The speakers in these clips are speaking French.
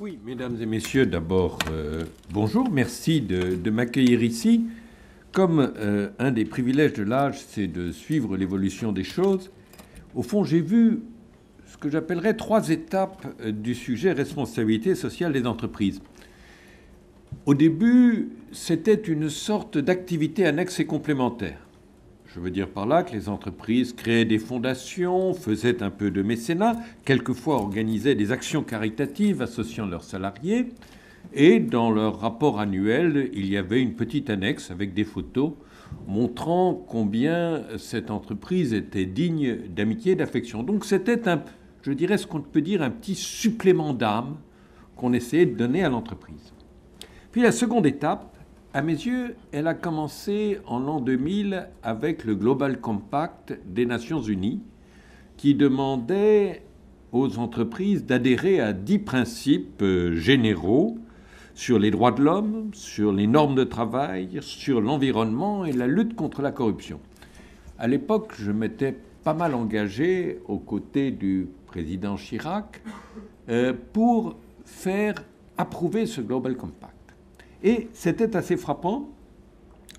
Oui, mesdames et messieurs, d'abord, bonjour, merci de m'accueillir ici. Comme un des privilèges de l'âge, c'est de suivre l'évolution des choses, au fond, j'ai vu ce que j'appellerais trois étapes du sujet responsabilité sociale des entreprises. Au début, c'était une sorte d'activité annexe et complémentaire. Je veux dire par là que les entreprises créaient des fondations, faisaient un peu de mécénat, quelquefois organisaient des actions caritatives associant leurs salariés, et dans leur rapport annuel, il y avait une petite annexe avec des photos montrant combien cette entreprise était digne d'amitié et d'affection. Donc c'était, je dirais ce qu'on peut dire, un petit supplément d'âme qu'on essayait de donner à l'entreprise. Puis la seconde étape, à mes yeux, elle a commencé en l'an 2000 avec le Global Compact des Nations Unies, qui demandait aux entreprises d'adhérer à 10 principes généraux sur les droits de l'homme, sur les normes de travail, sur l'environnement et la lutte contre la corruption. À l'époque, je m'étais pas mal engagé aux côtés du président Chirac pour faire approuver ce Global Compact. Et c'était assez frappant.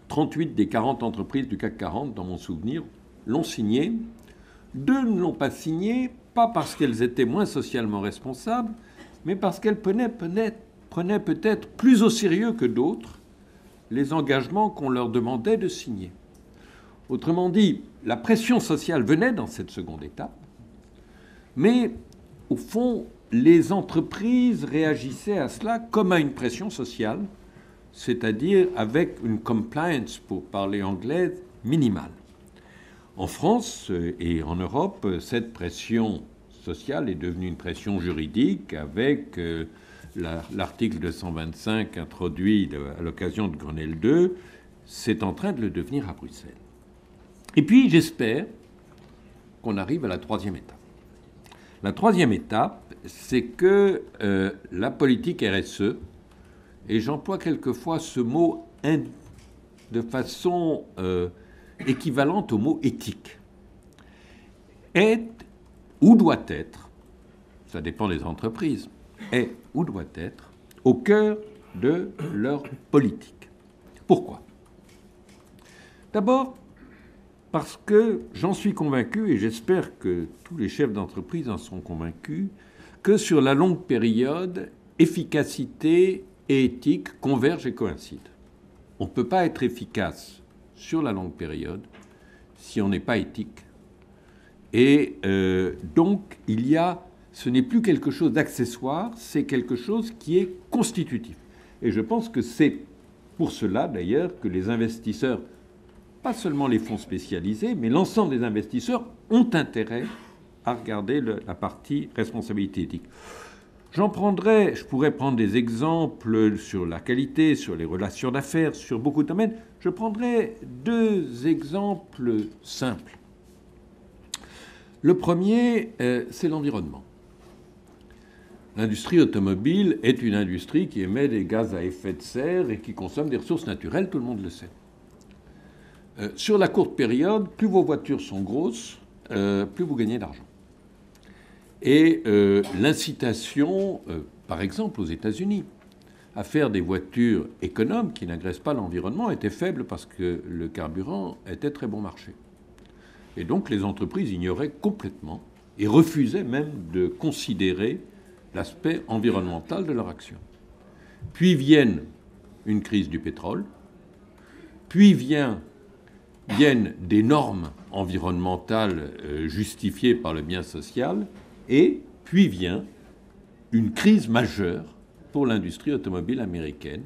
38 des 40 entreprises du CAC 40, dans mon souvenir, l'ont signé. 2 ne l'ont pas signé, pas parce qu'elles étaient moins socialement responsables, mais parce qu'elles prenaient peut-être plus au sérieux que d'autres les engagements qu'on leur demandait de signer. Autrement dit, la pression sociale venait dans cette seconde étape, mais au fond, les entreprises réagissaient à cela comme à une pression sociale, c'est-à-dire avec une compliance, pour parler anglais, minimale. En France et en Europe, cette pression sociale est devenue une pression juridique avec l'article 225 introduit à l'occasion de Grenelle II. C'est en train de le devenir à Bruxelles. Et puis, j'espère qu'on arrive à la troisième étape. La troisième étape, c'est que la politique RSE, et j'emploie quelquefois ce mot de façon équivalente au mot éthique, est ou doit être, ça dépend des entreprises, est ou doit être au cœur de leur politique. Pourquoi ? D'abord, parce que j'en suis convaincu, et j'espère que tous les chefs d'entreprise en sont convaincus, que sur la longue période, efficacité et éthique convergent et coïncident. On ne peut pas être efficace sur la longue période si on n'est pas éthique. Et donc, ce n'est plus quelque chose d'accessoire, c'est quelque chose qui est constitutif. Et je pense que c'est pour cela, d'ailleurs, que les investisseurs, pas seulement les fonds spécialisés, mais l'ensemble des investisseurs ont intérêt à regarder la partie responsabilité éthique. Je pourrais prendre des exemples sur la qualité, sur les relations d'affaires, sur beaucoup de domaines. Je prendrai 2 exemples simples. Le premier, c'est l'environnement. L'industrie automobile est une industrie qui émet des gaz à effet de serre et qui consomme des ressources naturelles, tout le monde le sait. Sur la courte période, plus vos voitures sont grosses, plus vous gagnez d'argent. Et l'incitation, par exemple aux États-Unis, à faire des voitures économes qui n'agressent pas l'environnement était faible parce que le carburant était très bon marché. Et donc les entreprises ignoraient complètement et refusaient même de considérer l'aspect environnemental de leur action. Puis viennent une crise du pétrole, puis viennent des normes environnementales justifiées par le bien social, et puis vient une crise majeure pour l'industrie automobile américaine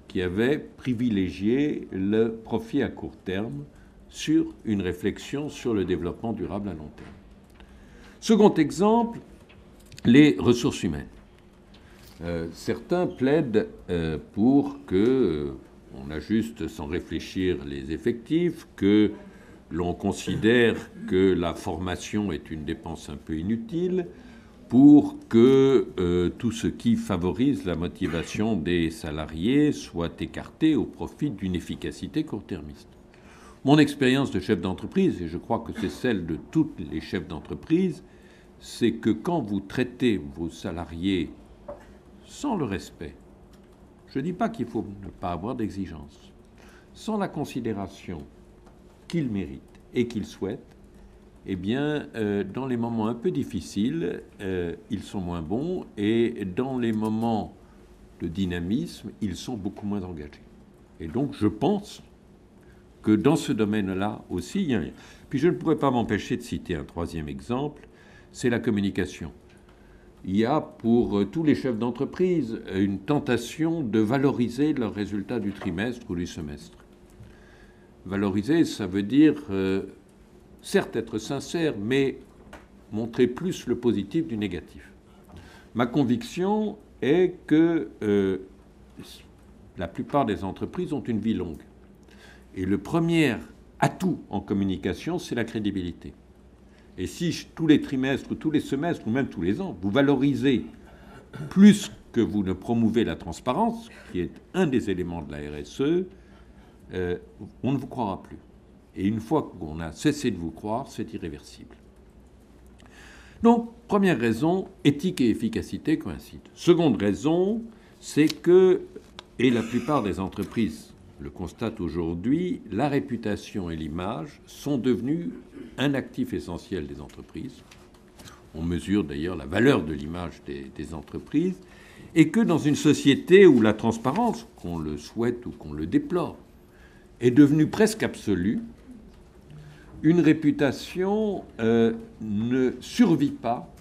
qui avait privilégié le profit à court terme sur une réflexion sur le développement durable à long terme. Second exemple, les ressources humaines. Certains plaident pour qu'on ajuste sans réfléchir les effectifs, que l'on considère que la formation est une dépense un peu inutile, pour que tout ce qui favorise la motivation des salariés soit écarté au profit d'une efficacité court-termiste. Mon expérience de chef d'entreprise, et je crois que c'est celle de tous les chefs d'entreprise, c'est que quand vous traitez vos salariés sans le respect, je ne dis pas qu'il faut ne pas avoir d'exigence, sans la considération qu'ils méritent et qu'ils souhaitent, eh bien, dans les moments un peu difficiles, ils sont moins bons, et dans les moments de dynamisme, ils sont beaucoup moins engagés. Et donc, je pense que dans ce domaine-là aussi, il y a... Puis je ne pourrais pas m'empêcher de citer un troisième exemple, c'est la communication. Il y a pour tous les chefs d'entreprise une tentation de valoriser leurs résultats du trimestre ou du semestre. Valoriser, ça veut dire, certes, être sincère, mais montrer plus le positif du négatif. Ma conviction est que la plupart des entreprises ont une vie longue. Et le premier atout en communication, c'est la crédibilité. Et si tous les trimestres, ou tous les semestres, ou même tous les ans, vous valorisez plus que vous ne promouvez la transparence, qui est un des éléments de la RSE, on ne vous croira plus. Et une fois qu'on a cessé de vous croire, c'est irréversible. Donc, première raison, éthique et efficacité coïncident. Seconde raison, c'est que, et la plupart des entreprises le constatent aujourd'hui, la réputation et l'image sont devenus un actif essentiel des entreprises. On mesure d'ailleurs la valeur de l'image des entreprises, et que dans une société où la transparence, qu'on le souhaite ou qu'on le déplore, est devenue presque absolue, une réputation ne survit pas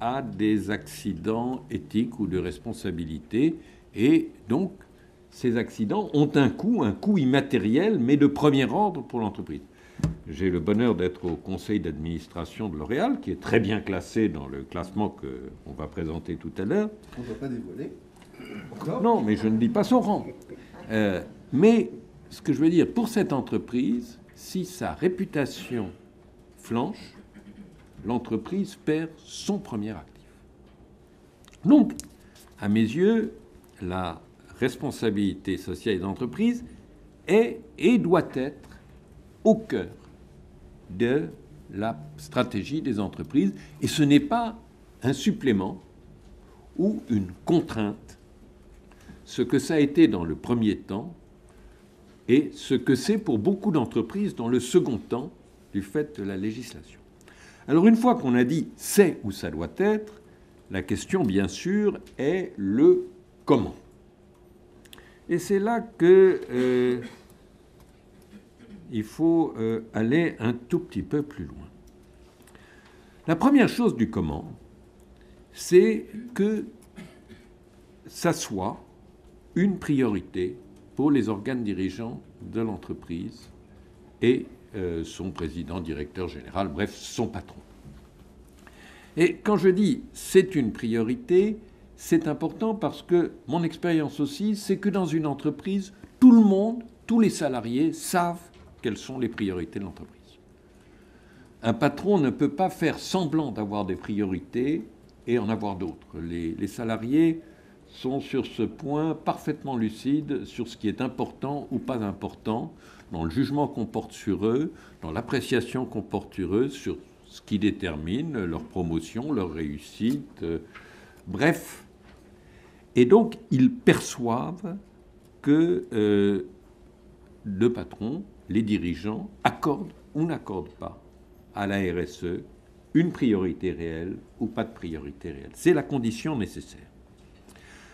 à des accidents éthiques ou de responsabilité, et donc ces accidents ont un coût immatériel, mais de premier ordre pour l'entreprise. J'ai le bonheur d'être au conseil d'administration de L'Oréal, qui est très bien classé dans le classement qu'on va présenter tout à l'heure. On ne doit pas dévoiler. Non, mais je ne dis pas son rang. Mais ce que je veux dire, pour cette entreprise, si sa réputation flanche, l'entreprise perd son premier actif. Donc, à mes yeux, la responsabilité sociale des entreprises est et doit être au cœur de la stratégie des entreprises, et ce n'est pas un supplément ou une contrainte, ce que ça a été dans le premier temps et ce que c'est pour beaucoup d'entreprises dans le second temps du fait de la législation. Alors une fois qu'on a dit c'est où ça doit être, la question bien sûr est le comment. Et c'est là que il faut aller un tout petit peu plus loin. La première chose du comment, c'est que ça soit une priorité pour les organes dirigeants de l'entreprise et son président, directeur général, bref, son patron. Et quand je dis c'est une priorité, c'est important parce que mon expérience aussi, c'est que dans une entreprise, tout le monde, tous les salariés savent quelles sont les priorités de l'entreprise. Un patron ne peut pas faire semblant d'avoir des priorités et en avoir d'autres. Les salariés sont sur ce point parfaitement lucides sur ce qui est important ou pas important, dans le jugement qu'on porte sur eux, dans l'appréciation qu'on porte sur eux, sur ce qui détermine leur promotion, leur réussite, bref. Et donc, ils perçoivent que le patron, les dirigeants, accordent ou n'accordent pas à la RSE une priorité réelle ou pas de priorité réelle. C'est la condition nécessaire.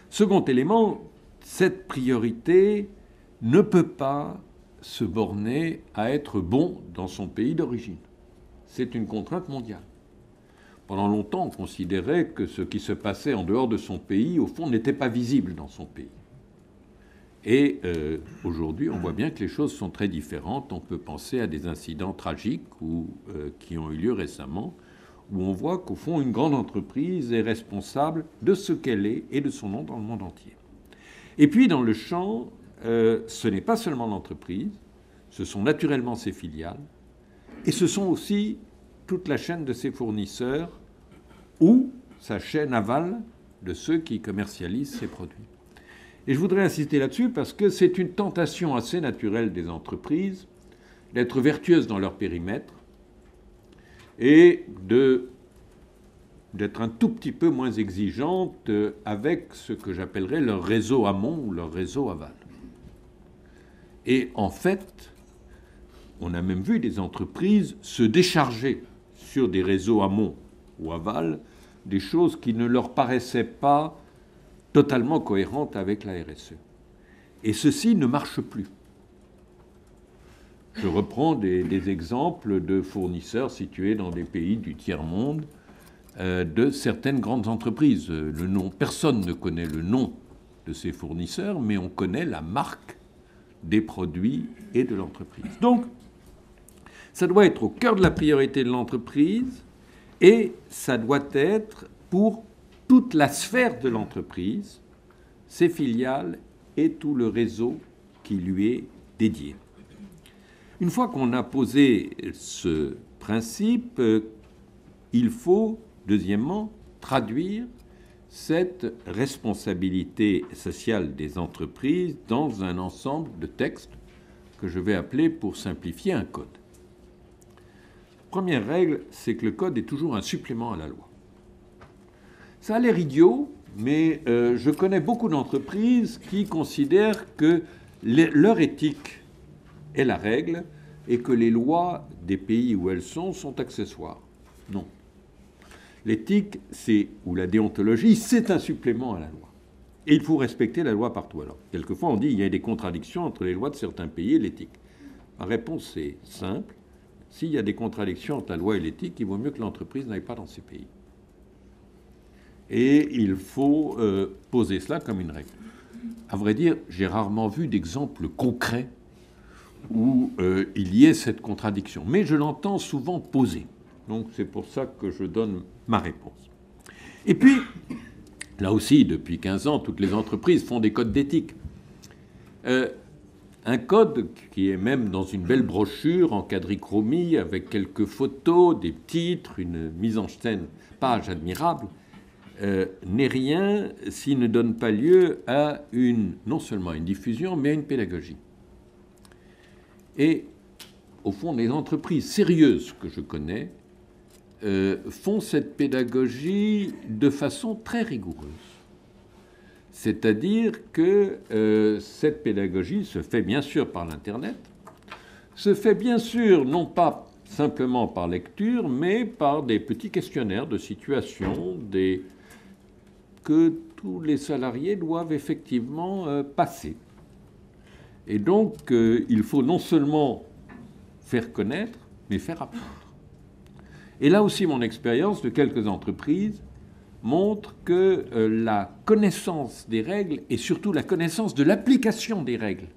Second élément, cette priorité ne peut pas se borner à être bon dans son pays d'origine. C'est une contrainte mondiale. Pendant longtemps, on considérait que ce qui se passait en dehors de son pays, au fond, n'était pas visible dans son pays. Et aujourd'hui, on voit bien que les choses sont très différentes. On peut penser à des incidents tragiques qui ont eu lieu récemment, où on voit qu'au fond, une grande entreprise est responsable de ce qu'elle est et de son nom dans le monde entier. Et puis, dans le champ, ce n'est pas seulement l'entreprise, ce sont naturellement ses filiales, et ce sont aussi toute la chaîne de ses fournisseurs ou sa chaîne aval de ceux qui commercialisent ses produits. Et je voudrais insister là-dessus parce que c'est une tentation assez naturelle des entreprises d'être vertueuses dans leur périmètre et de d'être un tout petit peu moins exigeantes avec ce que j'appellerais leur réseau amont ou leur réseau aval. Et en fait, on a même vu des entreprises se décharger sur des réseaux amont ou aval des choses qui ne leur paraissaient pas totalement cohérentes avec la RSE. Et ceci ne marche plus. Je reprends des exemples de fournisseurs situés dans des pays du tiers-monde, de certaines grandes entreprises. Personne ne connaît le nom de ces fournisseurs, mais on connaît la marque des produits et de l'entreprise. Donc, ça doit être au cœur de la priorité de l'entreprise et ça doit être pour toute la sphère de l'entreprise, ses filiales et tout le réseau qui lui est dédié. Une fois qu'on a posé ce principe, il faut, deuxièmement, traduire cette responsabilité sociale des entreprises dans un ensemble de textes que je vais appeler, pour simplifier, un code. Première règle, c'est que le code est toujours un supplément à la loi. Ça a l'air idiot, mais je connais beaucoup d'entreprises qui considèrent que leur éthique est la règle et que les lois des pays où elles sont accessoires. Non. L'éthique, ou la déontologie, c'est un supplément à la loi. Et il faut respecter la loi partout. Alors, quelquefois, on dit qu'il y a des contradictions entre les lois de certains pays et l'éthique. Ma réponse est simple. S'il y a des contradictions entre la loi et l'éthique, il vaut mieux que l'entreprise n'aille pas dans ces pays. Et il faut poser cela comme une règle. À vrai dire, j'ai rarement vu d'exemples concrets où il y ait cette contradiction. Mais je l'entends souvent posée. Donc c'est pour ça que je donne ma réponse. Et puis, là aussi, depuis 15 ans, toutes les entreprises font des codes d'éthique. Un code qui est même dans une belle brochure en quadrichromie, avec quelques photos, des titres, une mise en scène, page admirable, n'est rien s'il ne donne pas lieu à non seulement à une diffusion, mais à une pédagogie. Et au fond, les entreprises sérieuses que je connais font cette pédagogie de façon très rigoureuse. C'est-à-dire que cette pédagogie se fait bien sûr par l'Internet, se fait bien sûr non pas simplement par lecture, mais par des petits questionnaires de situation que tous les salariés doivent effectivement passer. Et donc, il faut non seulement faire connaître, mais faire apprendre. Et là aussi, mon expérience de quelques entreprises montre que la connaissance des règles et surtout la connaissance de l'application des règles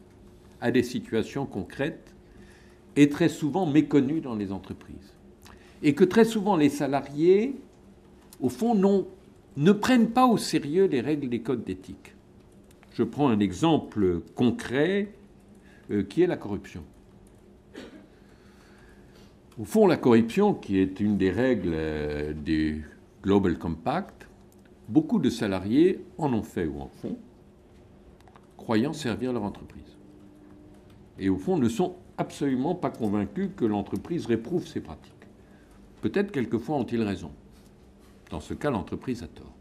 à des situations concrètes est très souvent méconnue dans les entreprises. Et que très souvent, les salariés, au fond, ne prennent pas au sérieux les règles des codes d'éthique. Je prends un exemple concret qui est la corruption. Au fond, la corruption, qui est une des règles du Global Compact, beaucoup de salariés en ont fait ou en font, croyant servir leur entreprise. Et au fond, ne sont absolument pas convaincus que l'entreprise réprouve ces pratiques. Peut-être quelquefois ont-ils raison. Dans ce cas, l'entreprise a tort.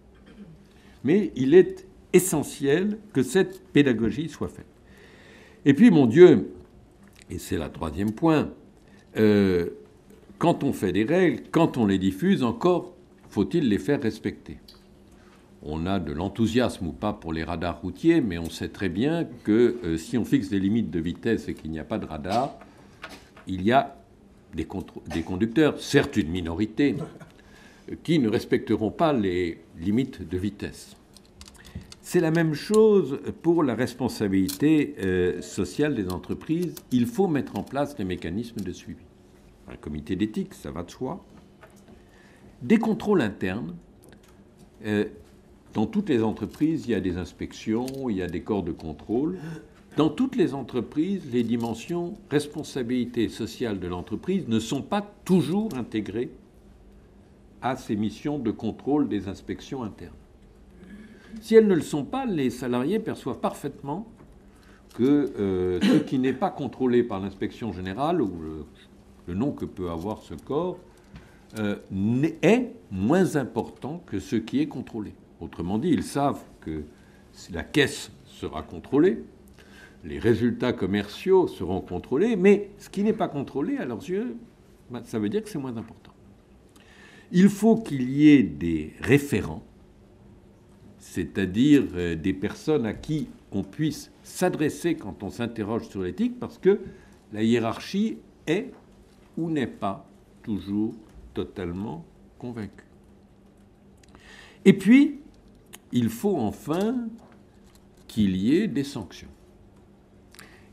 Mais il est essentiel que cette pédagogie soit faite. Et puis, mon Dieu, et c'est le troisième point, quand on fait des règles, quand on les diffuse, encore faut-il les faire respecter. On a de l'enthousiasme ou pas pour les radars routiers, mais on sait très bien que si on fixe des limites de vitesse et qu'il n'y a pas de radar, il y a des conducteurs, certes une minorité, qui ne respecteront pas les limites de vitesse. C'est la même chose pour la responsabilité sociale des entreprises. Il faut mettre en place des mécanismes de suivi. Un comité d'éthique, ça va de soi. Des contrôles internes. Dans toutes les entreprises, il y a des inspections, il y a des corps de contrôle. Dans toutes les entreprises, les dimensions responsabilité sociale de l'entreprise ne sont pas toujours intégrées à ces missions de contrôle des inspections internes. Si elles ne le sont pas, les salariés perçoivent parfaitement que ce qui n'est pas contrôlé par l'inspection générale, ou le nom que peut avoir ce corps, est moins important que ce qui est contrôlé. Autrement dit, ils savent que la caisse sera contrôlée, les résultats commerciaux seront contrôlés, mais ce qui n'est pas contrôlé, à leurs yeux, ça veut dire que c'est moins important. Il faut qu'il y ait des référents, c'est-à-dire des personnes à qui on puisse s'adresser quand on s'interroge sur l'éthique, parce que la hiérarchie est ou n'est pas toujours totalement convaincue. Et puis, il faut enfin qu'il y ait des sanctions.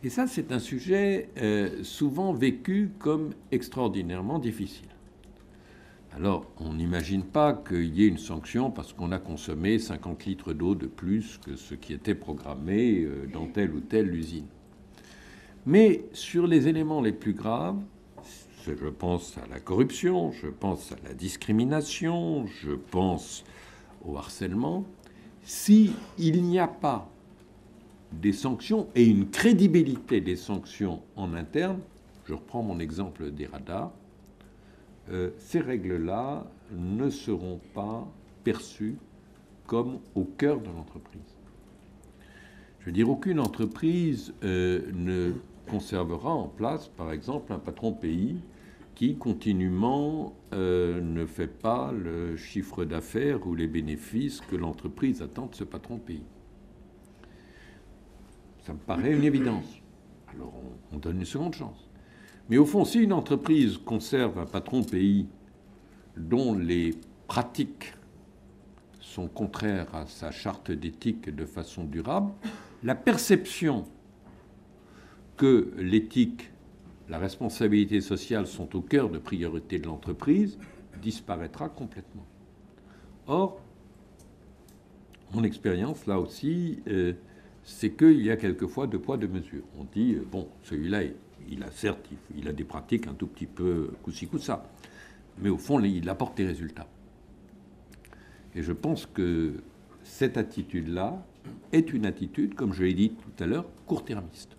Et ça, c'est un sujet souvent vécu comme extraordinairement difficile. Alors, on n'imagine pas qu'il y ait une sanction parce qu'on a consommé 50 litres d'eau de plus que ce qui était programmé dans telle ou telle usine. Mais sur les éléments les plus graves, je pense à la corruption, je pense à la discrimination, je pense au harcèlement, s'il n'y a pas des sanctions et une crédibilité des sanctions en interne, je reprends mon exemple des radars, ces règles-là ne seront pas perçues comme au cœur de l'entreprise. Je veux dire, aucune entreprise ne conservera en place, par exemple, un patron pays qui continuellement ne fait pas le chiffre d'affaires ou les bénéfices que l'entreprise attend de ce patron pays. Ça me paraît une évidence. Alors on donne une seconde chance. Mais au fond, si une entreprise conserve un patron pays dont les pratiques sont contraires à sa charte d'éthique de façon durable, la perception que l'éthique, la responsabilité sociale sont au cœur de priorité de l'entreprise disparaîtra complètement. Or, mon expérience, là aussi, c'est qu'il y a quelquefois deux poids, deux mesures. On dit, bon, celui-là, il a des pratiques un tout petit peu coup-ci, coup-ça. Mais au fond, il apporte des résultats. Et je pense que cette attitude-là est une attitude, comme je l'ai dit tout à l'heure, court-termiste.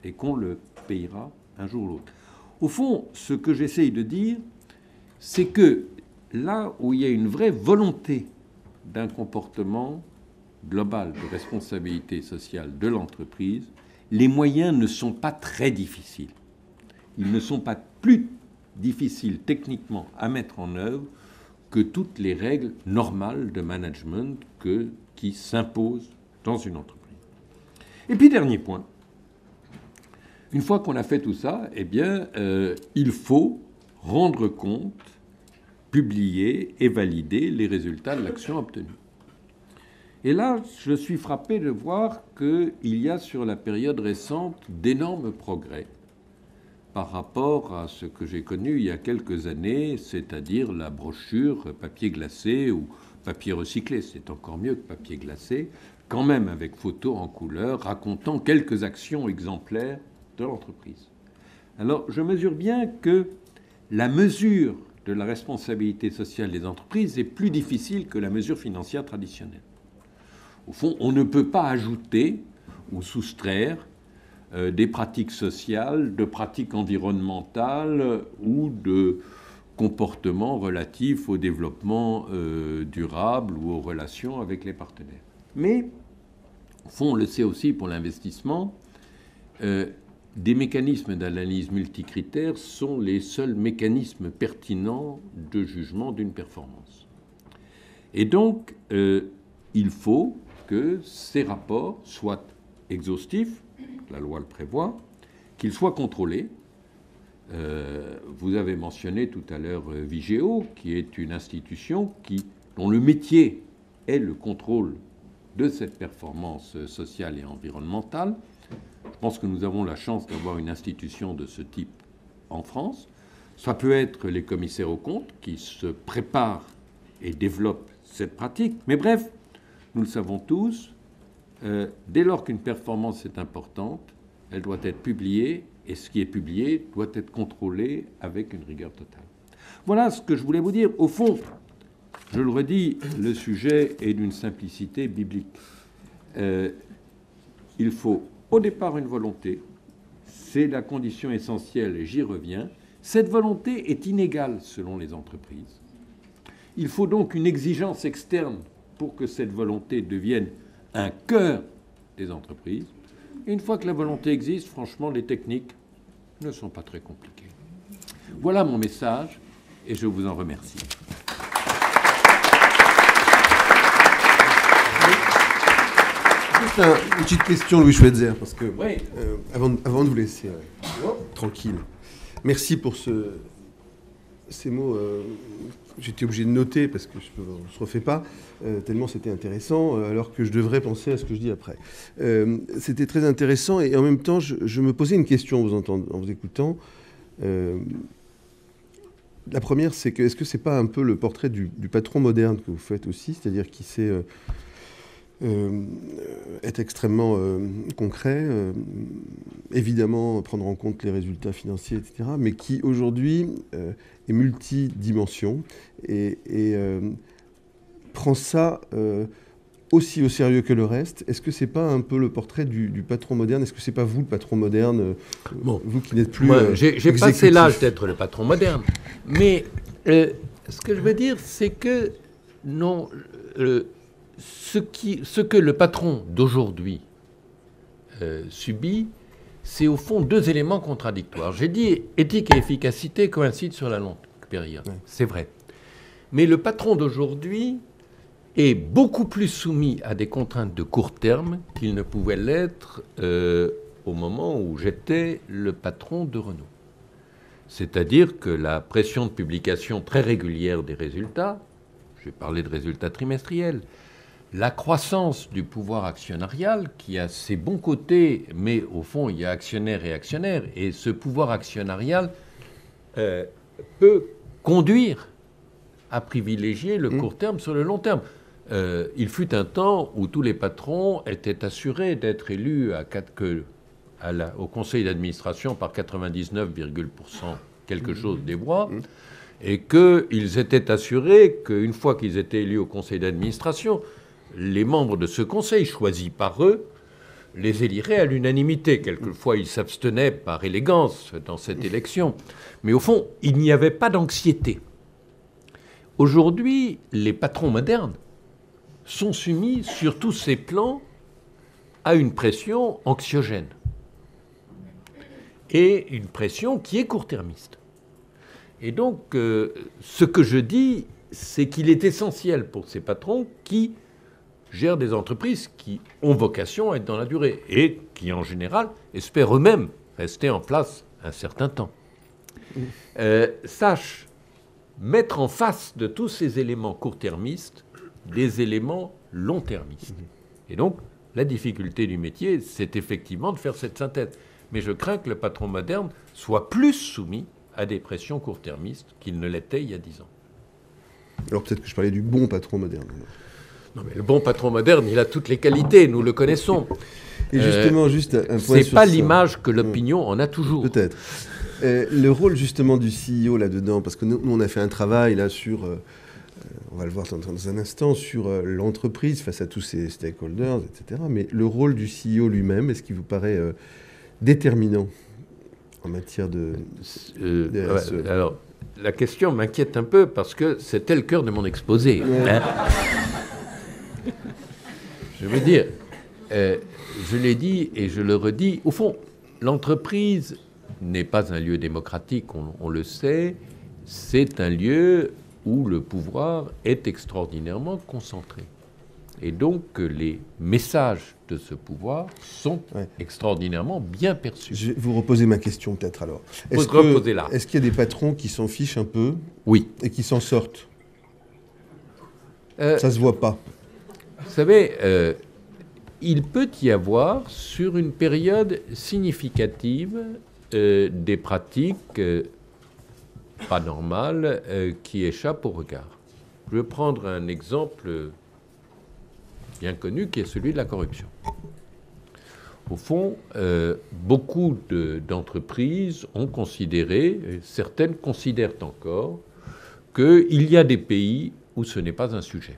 Et qu'on le payera un jour ou l'autre. Au fond, ce que j'essaye de dire, c'est que là où il y a une vraie volonté d'un comportement global de responsabilité sociale de l'entreprise, les moyens ne sont pas très difficiles. Ils ne sont pas plus difficiles techniquement à mettre en œuvre que toutes les règles normales de management qui s'imposent dans une entreprise. Et puis, dernier point, une fois qu'on a fait tout ça, eh bien, il faut rendre compte, publier et valider les résultats de l'action obtenue. Et là, je suis frappé de voir qu'il y a sur la période récente d'énormes progrès par rapport à ce que j'ai connu il y a quelques années, c'est-à-dire la brochure papier glacé ou papier recyclé, c'est encore mieux que papier glacé, quand même avec photos en couleur, racontant quelques actions exemplaires de l'entreprise. Alors, je mesure bien que la mesure de la responsabilité sociale des entreprises est plus difficile que la mesure financière traditionnelle. Au fond, on ne peut pas ajouter ou soustraire des pratiques sociales, de pratiques environnementales ou de comportements relatifs au développement durable ou aux relations avec les partenaires. Mais, au fond, on le sait aussi pour l'investissement, des mécanismes d'analyse multicritères sont les seuls mécanismes pertinents de jugement d'une performance. Et donc, il faut que ces rapports soient exhaustifs, la loi le prévoit, qu'ils soient contrôlés. Vous avez mentionné tout à l'heure Vigéo, qui est une institution dont le métier est le contrôle de cette performance sociale et environnementale. Je pense que nous avons la chance d'avoir une institution de ce type en France. Ça peut être les commissaires aux comptes qui se préparent et développent cette pratique. Mais bref, nous le savons tous, dès lors qu'une performance est importante, elle doit être publiée, et ce qui est publié doit être contrôlé avec une rigueur totale. Voilà ce que je voulais vous dire. Au fond, je le redis, le sujet est d'une simplicité biblique. Il faut au départ une volonté, c'est la condition essentielle, et j'y reviens, Cette volonté est inégale selon les entreprises. Il faut donc une exigence externe pour que cette volonté devienne un cœur des entreprises. Et une fois que la volonté existe, franchement, les techniques ne sont pas très compliquées. Voilà mon message et je vous en remercie. Juste une petite question, Louis Schweitzer, parce que Oui. avant de vous laisser tranquille, merci pour ces mots. J'étais obligé de noter parce que je ne se refais pas, tellement c'était intéressant, alors que je devrais penser à ce que je dis après. C'était très intéressant et en même temps, je me posais une question en vous écoutant. La première, c'est que est-ce que c'est pas un peu le portrait du patron moderne que vous faites aussi, c'est-à-dire qui sait être extrêmement concret, évidemment prendre en compte les résultats financiers, etc., mais qui aujourd'hui est multidimension et prend ça aussi au sérieux que le reste. Est-ce que c'est pas un peu le portrait du patron moderne? Est-ce que c'est pas vous le patron moderne, vous qui n'êtes plus moi, j'ai passé l'âge d'être le patron moderne, mais ce que je veux dire, c'est que non, ce que le patron d'aujourd'hui subit, c'est au fond deux éléments contradictoires. J'ai dit éthique et efficacité coïncident sur la longue période, c'est vrai. Mais le patron d'aujourd'hui est beaucoup plus soumis à des contraintes de court terme qu'il ne pouvait l'être au moment où j'étais le patron de Renault. C'est-à-dire que la pression de publication très régulière des résultats, j'ai parlé de résultats trimestriels, la croissance du pouvoir actionnarial, qui a ses bons côtés, mais au fond, il y a actionnaires et actionnaires, et ce pouvoir actionnarial peut conduire à privilégier le court terme sur le long terme. Il fut un temps où tous les patrons étaient assurés d'être élus au conseil d'administration par 99, quelque chose des voix, et qu'ils étaient assurés qu'une fois qu'ils étaient élus au conseil d'administration, les membres de ce conseil, choisis par eux, les éliraient à l'unanimité. Quelquefois, ils s'abstenaient par élégance dans cette élection. Mais au fond, il n'y avait pas d'anxiété. Aujourd'hui, les patrons modernes sont soumis sur tous ces plans à une pression anxiogène. Et une pression qui est court-termiste. Et donc, ce que je dis, c'est qu'il est essentiel pour ces patrons qui gèrent des entreprises qui ont vocation à être dans la durée et qui, en général, espèrent eux-mêmes rester en place un certain temps. Sachent mettre en face de tous ces éléments court-termistes des éléments long-termistes. Et donc, la difficulté du métier, c'est effectivement de faire cette synthèse. Mais je crains que le patron moderne soit plus soumis à des pressions court-termistes qu'il ne l'était il y a 10 ans. Alors peut-être que je parlais du bon patron moderne. Non, mais le bon patron moderne, il a toutes les qualités, nous le connaissons. Et justement, juste un point c'est pas l'image que l'opinion en a toujours. Peut-être. Le rôle justement du CEO là-dedans, parce que nous, on a fait un travail là sur, on va le voir dans un instant, sur l'entreprise face à tous ses stakeholders, etc. Mais le rôle du CEO lui-même, est-ce qu'il vous paraît déterminant en matière de RSE? Alors, la question m'inquiète un peu parce que c'était le cœur de mon exposé. Ouais. Hein. Je veux dire, je l'ai dit et je le redis, au fond, l'entreprise n'est pas un lieu démocratique, on le sait, c'est un lieu où le pouvoir est extraordinairement concentré. Et donc, les messages de ce pouvoir sont extraordinairement bien perçus. Je vais vous reposer ma question peut-être alors. Est-ce qu'il y a des patrons qui s'en fichent un peu? Oui. Et qui s'en sortent? Ça se voit pas. Vous savez, il peut y avoir, sur une période significative, des pratiques pas normales qui échappent au regard. Je vais prendre un exemple bien connu qui est celui de la corruption. Au fond, beaucoup d'entreprises ont considéré, certaines considèrent encore, qu'il y a des pays où ce n'est pas un sujet.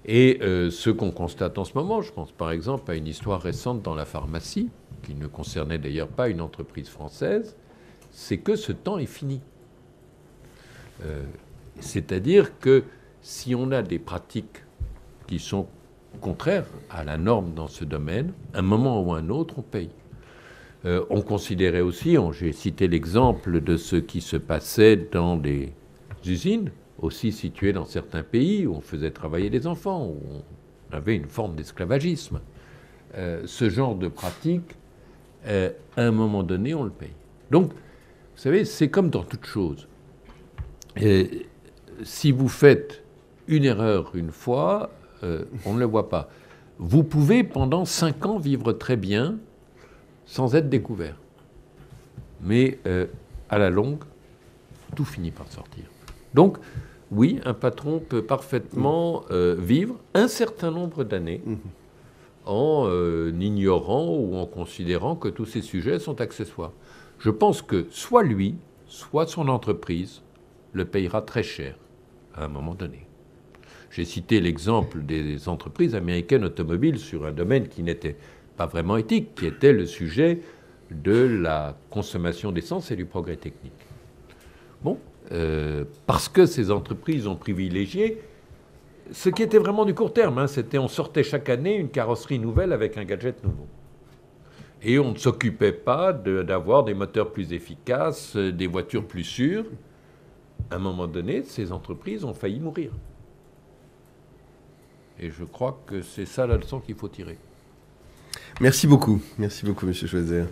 Et ce qu'on constate en ce moment, je pense par exemple à une histoire récente dans la pharmacie, qui ne concernait d'ailleurs pas une entreprise française, c'est que ce temps est fini. C'est-à-dire que si on a des pratiques qui sont contraires à la norme dans ce domaine, à un moment ou à un autre, on paye. On considérait aussi, j'ai cité l'exemple de ce qui se passait dans les usines, aussi situées dans certains pays, où on faisait travailler les enfants, où on avait une forme d'esclavagisme. Ce genre de pratique, à un moment donné, on le paye. Donc, vous savez, c'est comme dans toute chose. Si vous faites une erreur une fois, on ne le voit pas. Vous pouvez, pendant 5 ans, vivre très bien sans être découvert. Mais à la longue, tout finit par sortir. Donc, oui, un patron peut parfaitement vivre un certain nombre d'années en ignorant ou en considérant que tous ces sujets sont accessoires. Je pense que soit lui, soit son entreprise le payera très cher à un moment donné. J'ai cité l'exemple des entreprises américaines automobiles sur un domaine qui n'était pas vraiment éthique, qui était le sujet de la consommation d'essence et du progrès technique. Bon, parce que ces entreprises ont privilégié ce qui était vraiment du court terme, hein, c'était on sortait chaque année une carrosserie nouvelle avec un gadget nouveau. Et on ne s'occupait pas d'avoir des moteurs plus efficaces, des voitures plus sûres. À un moment donné, ces entreprises ont failli mourir. Et je crois que c'est ça la leçon qu'il faut tirer. Merci beaucoup, M. Schweitzer.